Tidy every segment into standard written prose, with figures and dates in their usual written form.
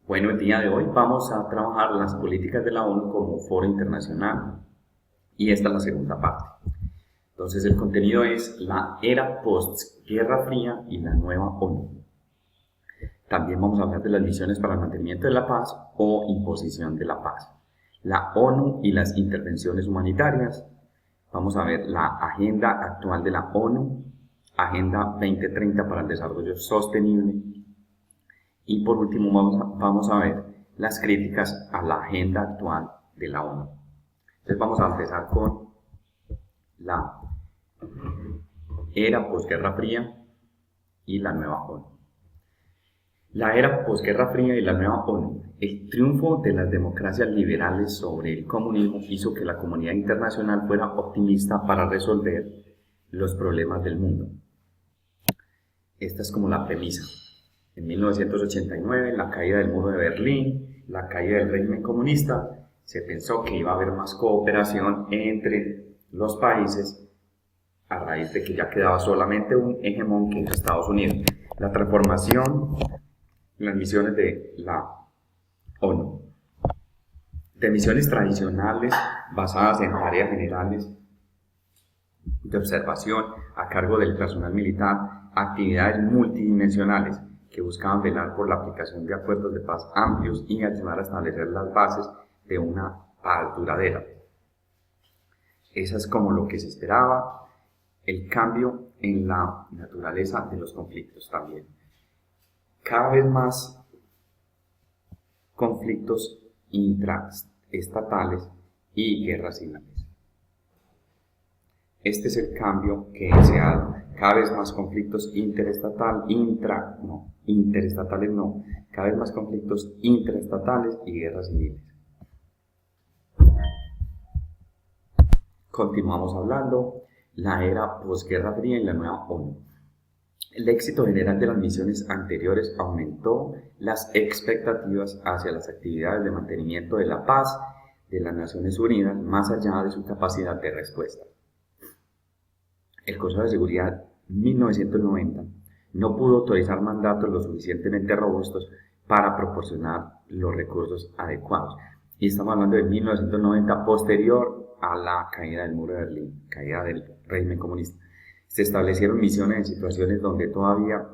Bueno, el día de hoy vamos a trabajar las políticas de la ONU como foro internacional y esta es la segunda parte. Entonces el contenido es la era post-Guerra Fría y la nueva ONU. También vamos a hablar de las misiones para el mantenimiento de la paz o imposición de la paz. La ONU y las intervenciones humanitarias. Vamos a ver la agenda actual de la ONU, Agenda 2030 para el Desarrollo Sostenible. Y por último vamos a ver las críticas a la agenda actual de la ONU. Entonces vamos a empezar con la era posguerra fría y la nueva ONU. La era posguerra fría y la nueva ONU. El triunfo de las democracias liberales sobre el comunismo hizo que la comunidad internacional fuera optimista para resolver los problemas del mundo. Esta es como la premisa. En 1989, la caída del muro de Berlín, la caída del régimen comunista, se pensó que iba a haber más cooperación entre los países a raíz de que ya quedaba solamente un hegemón que es Estados Unidos. La transformación en las misiones de la ONU. De misiones tradicionales basadas en tareas generales de observación a cargo del personal militar, actividades multidimensionales que buscaban velar por la aplicación de acuerdos de paz amplios y ayudar a establecer las bases de una paz duradera. Eso es como lo que se esperaba, el cambio en la naturaleza de los conflictos también. Cada vez más conflictos intraestatales y guerras civiles. Este es el cambio que se ha dado. Cada vez más conflictos cada vez más conflictos intraestatales y guerras civiles. Continuamos hablando, la era posguerra fría y la nueva ONU. El éxito general de las misiones anteriores aumentó las expectativas hacia las actividades de mantenimiento de la paz de las Naciones Unidas más allá de su capacidad de respuesta. El Consejo de Seguridad 1990 no pudo autorizar mandatos lo suficientemente robustos para proporcionar los recursos adecuados. Y estamos hablando de 1990, posterior a la caída del muro de Berlín, caída del régimen comunista. Se establecieron misiones en situaciones donde todavía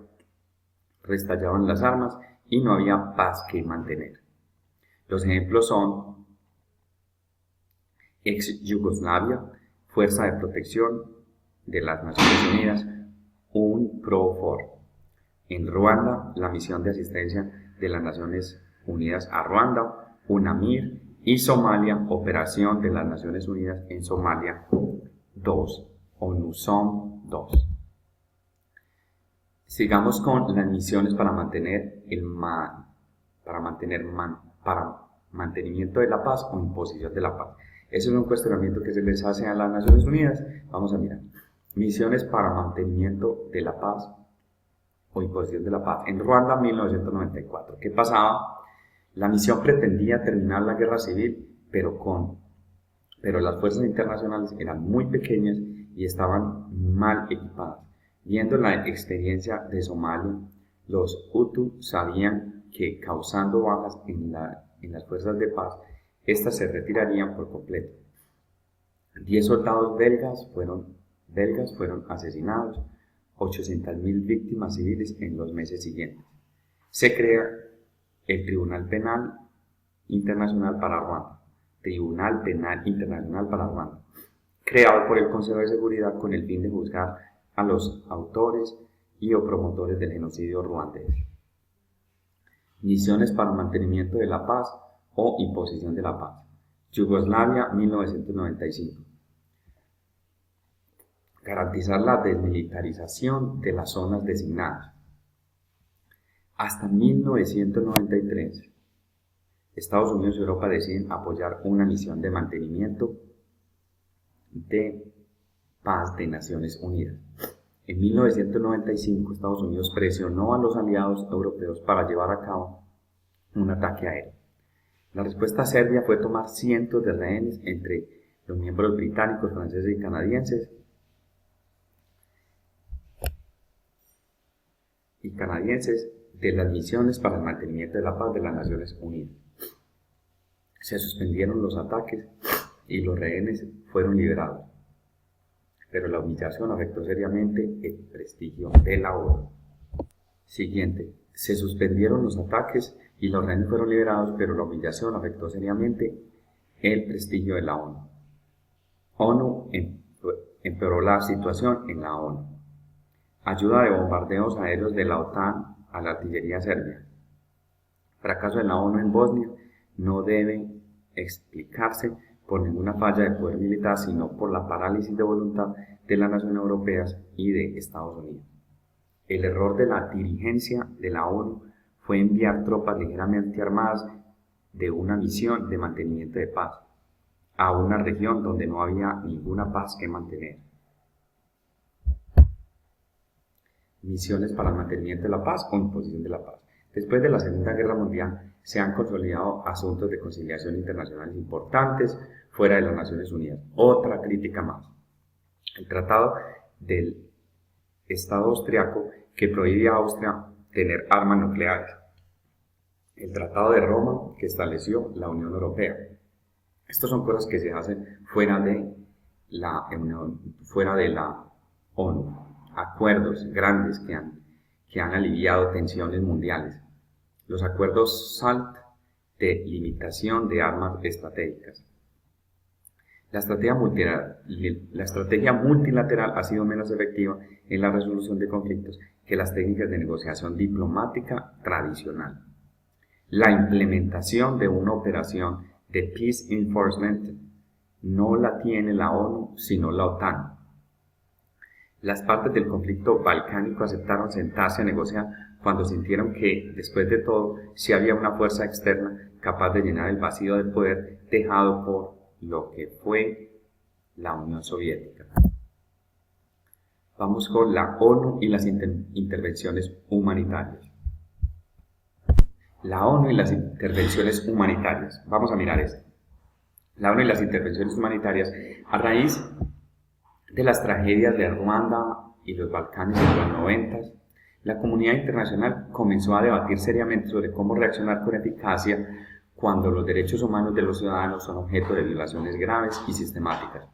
restallaban las armas y no había paz que mantener. Los ejemplos son ex-Yugoslavia, Fuerza de Protección de las Naciones Unidas, UNPROFOR. En Ruanda, la misión de asistencia de las Naciones Unidas a Ruanda, UNAMIR, y Somalia, operación de las Naciones Unidas en Somalia 2, ONUSOM 2. Sigamos con las misiones para mantenimiento de la paz o imposición de la paz. Ese es un cuestionamiento que se les hace a las Naciones Unidas. Vamos a mirar. Misiones para mantenimiento de la paz o imposición de la paz. En Ruanda, 1994. ¿Qué pasaba? La misión pretendía terminar la guerra civil, pero las fuerzas internacionales eran muy pequeñas y estaban mal equipadas. Viendo la experiencia de Somalia, los Hutu sabían que causando bajas en las fuerzas de paz, estas se retirarían por completo. 10 soldados belgas fueron asesinados, 800.000 víctimas civiles en los meses siguientes. Se crea el Tribunal Penal Internacional para Ruanda, creado por el Consejo de Seguridad con el fin de juzgar a los autores y o promotores del genocidio ruandés. Misiones para mantenimiento de la paz o imposición de la paz. Yugoslavia, 1995. Garantizar la desmilitarización de las zonas designadas. Hasta 1993, Estados Unidos y Europa deciden apoyar una misión de mantenimiento de paz de Naciones Unidas. En 1995, Estados Unidos presionó a los aliados europeos para llevar a cabo un ataque aéreo. La respuesta serbia fue tomar cientos de rehenes entre los miembros británicos, franceses y canadienses de las misiones para el mantenimiento de la paz de las Naciones Unidas. Se suspendieron los ataques y los rehenes fueron liberados, pero la humillación afectó seriamente el prestigio de la ONU. Siguiente, se suspendieron los ataques y los rehenes fueron liberados, pero la humillación afectó seriamente el prestigio de la ONU. ONU empeoró la situación en la ONU. Ayuda de bombardeos aéreos de la OTAN a la artillería serbia. Fracaso de la ONU en Bosnia no debe explicarse por ninguna falla de poder militar, sino por la parálisis de voluntad de las Naciones Europeas y de Estados Unidos. El error de la dirigencia de la ONU fue enviar tropas ligeramente armadas de una misión de mantenimiento de paz a una región donde no había ninguna paz que mantener. Misiones para el mantenimiento de la paz o imposición de la paz. Después de la Segunda Guerra Mundial se han consolidado asuntos de conciliación internacionales importantes fuera de las Naciones Unidas. Otra crítica más. El Tratado del Estado Austriaco que prohíbe a Austria tener armas nucleares. El Tratado de Roma que estableció la Unión Europea. Estas son cosas que se hacen fuera de la ONU. Acuerdos grandes que han aliviado tensiones mundiales. Los acuerdos SALT de limitación de armas estratégicas. La estrategia multilateral ha sido menos efectiva en la resolución de conflictos que las técnicas de negociación diplomática tradicional. La implementación de una operación de Peace Enforcement no la tiene la ONU, sino la OTAN. Las partes del conflicto balcánico aceptaron sentarse a negociar cuando sintieron que, después de todo, sí había una fuerza externa capaz de llenar el vacío de poder dejado por lo que fue la Unión Soviética. Vamos con la ONU y las intervenciones humanitarias. La ONU y las intervenciones humanitarias. Vamos a mirar esto. La ONU y las intervenciones humanitarias a raíz de las tragedias de Ruanda y los Balcanes en los 90, la comunidad internacional comenzó a debatir seriamente sobre cómo reaccionar con eficacia cuando los derechos humanos de los ciudadanos son objeto de violaciones graves y sistemáticas.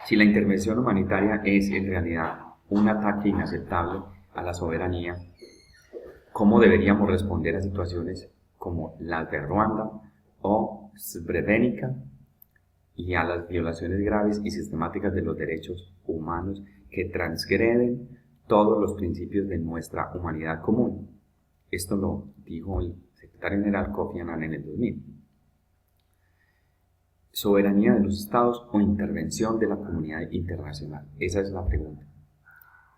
Si la intervención humanitaria es en realidad un ataque inaceptable a la soberanía, ¿cómo deberíamos responder a situaciones como las de Ruanda o Srebrenica y a las violaciones graves y sistemáticas de los derechos humanos que transgreden todos los principios de nuestra humanidad común? Esto lo dijo el secretario general Kofi Annan en el 2000. ¿Soberanía de los estados o intervención de la comunidad internacional? Esa es la pregunta.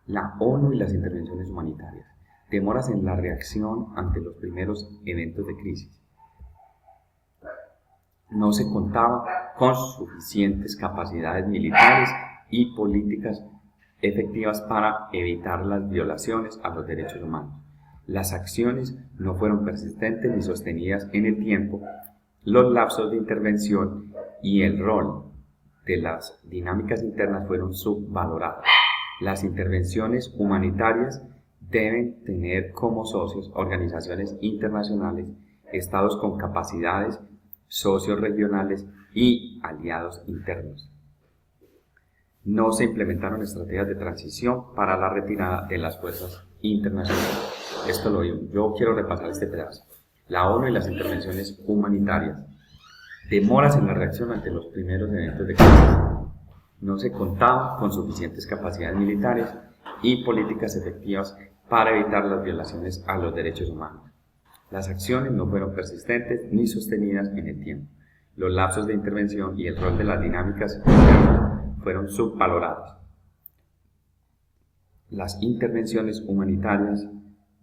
La ONU y las intervenciones humanitarias. Demoras en la reacción ante los primeros eventos de crisis. No se contaba con suficientes capacidades militares y políticas efectivas para evitar las violaciones a los derechos humanos. Las acciones no fueron persistentes ni sostenidas en el tiempo. Los lapsos de intervención y el rol de las dinámicas internas fueron subvalorados. Las intervenciones humanitarias deben tener como socios organizaciones internacionales, estados con capacidades, socios regionales y aliados internos. No se implementaron estrategias de transición para la retirada de las fuerzas internacionales. Esto lo digo. Yo quiero repasar este pedazo. La ONU y las intervenciones humanitarias. Demoras en la reacción ante los primeros eventos de crisis. No se contaba con suficientes capacidades militares y políticas efectivas para evitar las violaciones a los derechos humanos. Las acciones no fueron persistentes ni sostenidas en el tiempo. Los lapsos de intervención y el rol de las dinámicas internas fueron subvalorados. Las intervenciones humanitarias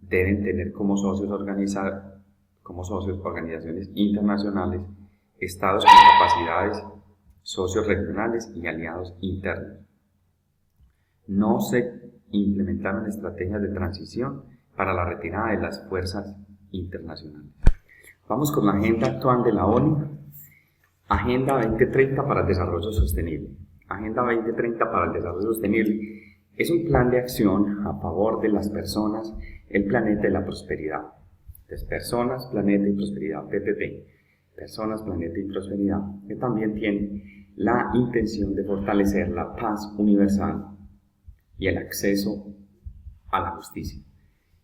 deben tener como socios organizaciones internacionales, estados con capacidades, socios regionales y aliados internos. No se implementaron estrategias de transición para la retirada de las fuerzas internacionales. Vamos con la agenda actual de la ONU. Agenda 2030 para el desarrollo sostenible. Agenda 2030 para el desarrollo sostenible Es un plan de acción a favor de las personas, el planeta y la prosperidad. Entonces, personas, planeta y prosperidad, PPP. Personas, planeta y prosperidad, que también tiene la intención de fortalecer la paz universal y el acceso a la justicia.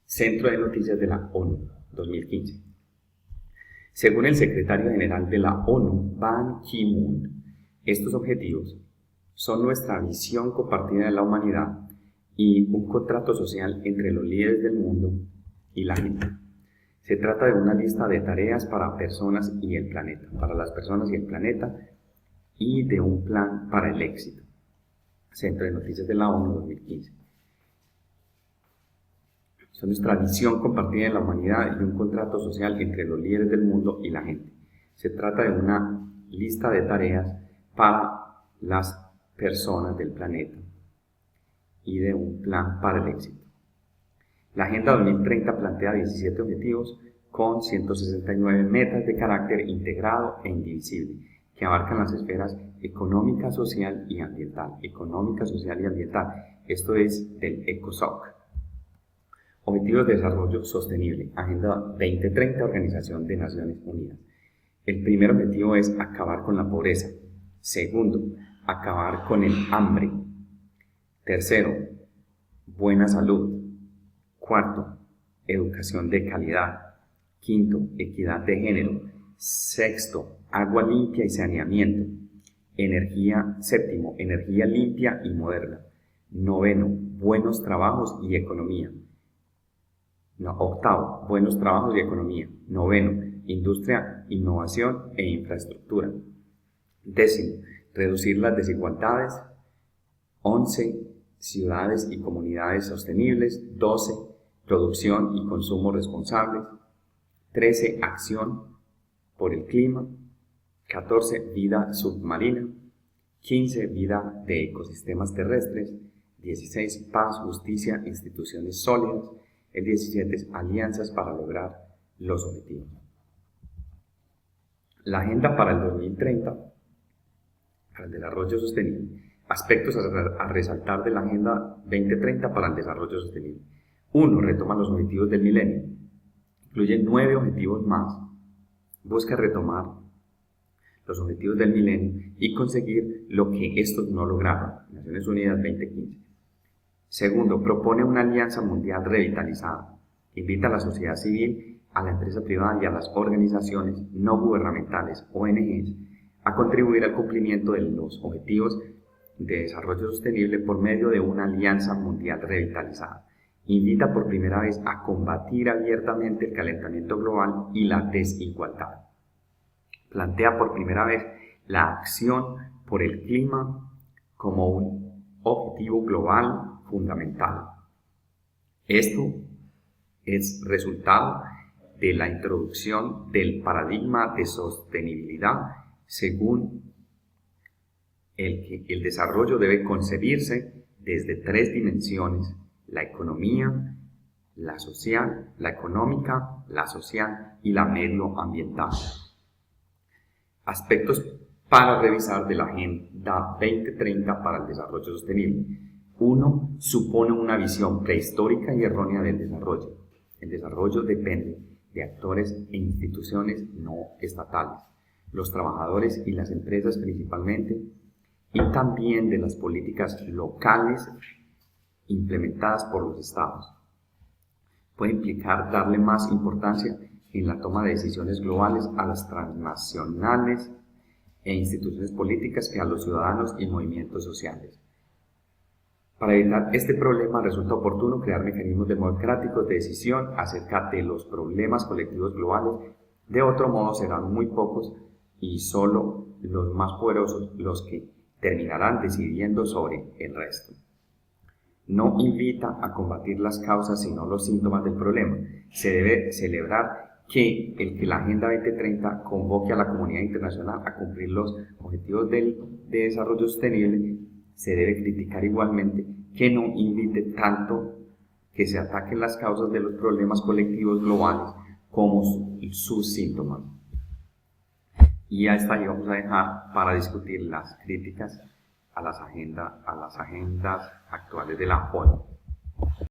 Centro de Noticias de la ONU, 2015. Según el secretario general de la ONU, Ban Ki-moon, estos objetivos son nuestra visión compartida de la humanidad y un contrato social entre los líderes del mundo y la gente. Se trata de una lista de tareas para personas y el planeta, para las personas y el planeta, y de un plan para el éxito. Centro de Noticias de la ONU, 2015. Son nuestra visión compartida de la humanidad y un contrato social entre los líderes del mundo y la gente. Se trata de una lista de tareas para las personas del planeta y de un plan para el éxito. La Agenda 2030 plantea 17 objetivos con 169 metas de carácter integrado e indivisible, que abarcan las esferas económica, social y ambiental. Económica, social y ambiental. Esto es del ECOSOC. Objetivos de Desarrollo Sostenible. Agenda 2030, Organización de Naciones Unidas. El primer objetivo es acabar con la pobreza. Segundo, acabar con el hambre. Tercero, buena salud. Cuarto, educación de calidad. Quinto, equidad de género. Sexto, agua limpia y saneamiento. Séptimo, energía limpia y moderna. Noveno, buenos trabajos y economía. Octavo, buenos trabajos y economía. Noveno, industria, innovación e infraestructura. Décimo, reducir las desigualdades. 11, ciudades y comunidades sostenibles. 12, producción y consumo responsables. 13, acción por el clima. 14, vida submarina. 15, vida de ecosistemas terrestres. 16, paz, justicia, instituciones sólidas. El 17 es alianzas para lograr los objetivos. La agenda para el 2030, para el desarrollo sostenible. Aspectos a resaltar de la Agenda 2030 para el desarrollo sostenible. 1. Retoma los objetivos del milenio. Incluye 9 objetivos más. Busca retomar los objetivos del milenio y conseguir lo que estos no lograron. Naciones Unidas 2015. Segundo, propone una alianza mundial revitalizada. Invita a la sociedad civil, a la empresa privada y a las organizaciones no gubernamentales, ONGs, a contribuir al cumplimiento de los objetivos de desarrollo sostenible por medio de una alianza mundial revitalizada. Invita por primera vez a combatir abiertamente el calentamiento global y la desigualdad. Plantea por primera vez la acción por el clima como un objetivo global fundamental. Esto es resultado de la introducción del paradigma de sostenibilidad según el que el desarrollo debe concebirse desde 3 dimensiones: la economía, la social, la económica, la social y la medioambiental. Aspectos para revisar de la Agenda 2030 para el Desarrollo Sostenible. 1. Supone una visión prehistórica y errónea del desarrollo. El desarrollo depende de actores e instituciones no estatales, los trabajadores y las empresas principalmente, y también de las políticas locales implementadas por los estados. Puede implicar darle más importancia en la toma de decisiones globales a las transnacionales e instituciones políticas que a los ciudadanos y movimientos sociales. Para evitar este problema resulta oportuno crear mecanismos democráticos de decisión acerca de los problemas colectivos globales. De otro modo serán muy pocos y solo los más poderosos los que terminarán decidiendo sobre el resto. No invita a combatir las causas sino los síntomas del problema. Se debe celebrar que la Agenda 2030 convoque a la comunidad internacional a cumplir los objetivos de desarrollo sostenible. Se debe criticar igualmente que no invite tanto que se ataquen las causas de los problemas colectivos globales como sus síntomas. Y hasta ahí vamos a dejar para discutir las críticas a las agendas actuales de la ONU.